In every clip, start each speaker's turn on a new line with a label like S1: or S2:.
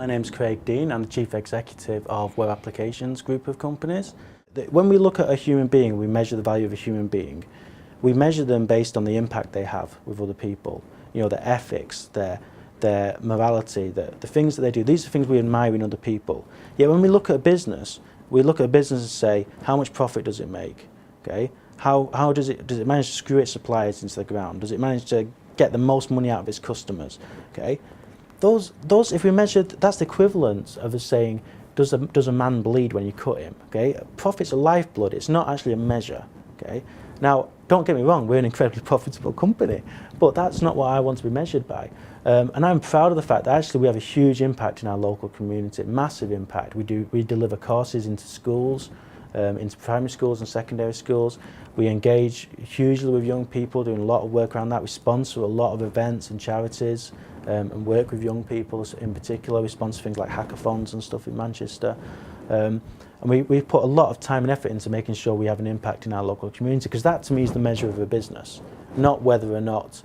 S1: My name's Craig Dean. I'm the Chief Executive of Web Applications Group of companies. When we look at a human being, we measure the value of a human being. We measure them based on the impact they have with other people. You know, their ethics, their morality, the things that they do. These are things we admire in other people. Yet when we look at a business, we look at a business and say, how much profit does it make? Okay? How does it manage to screw its suppliers into the ground? Does it manage to get the most money out of its customers? Okay? Those, if we measure, that's the equivalent of us saying, does a man bleed when you cut him? Okay, profit's a lifeblood. It's not actually a measure. Okay, now don't get me wrong, we're an incredibly profitable company, but that's not what I want to be measured by. And I'm proud of the fact that actually we have a huge impact in our local community, massive impact. We deliver courses into schools, into primary schools and secondary schools. We engage hugely with young people, doing a lot of work around that. We sponsor a lot of events and charities and work with young people in particular. We sponsor things like hackathons and stuff in Manchester. And we put a lot of time and effort into making sure we have an impact in our local community, because that to me is the measure of a business, not whether or not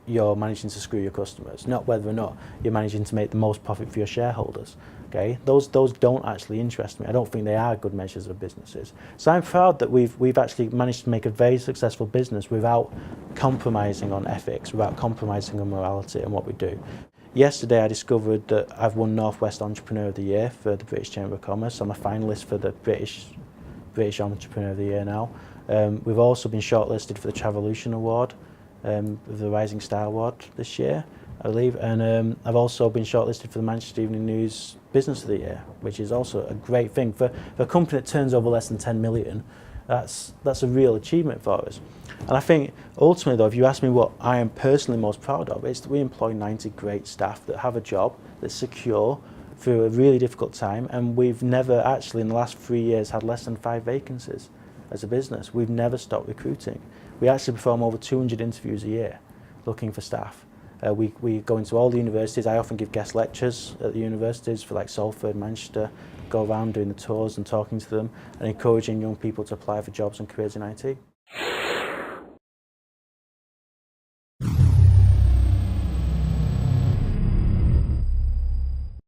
S1: you're managing to screw your customers, not whether or not you're managing to make the most profit for your shareholders. Okay, those don't actually interest me. I don't think they are good measures of businesses. So I'm proud that we've actually managed to make a very successful business without compromising on ethics, without compromising on morality and what we do. Yesterday I discovered that I've won North West Entrepreneur of the Year for the British Chamber of Commerce. I'm a finalist for the British Entrepreneur of the Year now. We've also been shortlisted for the Travolution Award, the Rising Star Award this year, I believe, and I've also been shortlisted for the Manchester Evening News Business of the Year, which is also a great thing. For a company that turns over less than 10 million, that's a real achievement for us. And I think ultimately though, if you ask me what I am personally most proud of, it's that we employ 90 great staff that have a job that's secure through a really difficult time, and we've never actually in the last 3 years had less than 5 vacancies as a business. We've never stopped recruiting. We actually perform over 200 interviews a year looking for staff. We go into all the universities. I often give guest lectures at the universities for like Salford, Manchester, go around doing the tours and talking to them and encouraging young people to apply for jobs and careers in IT.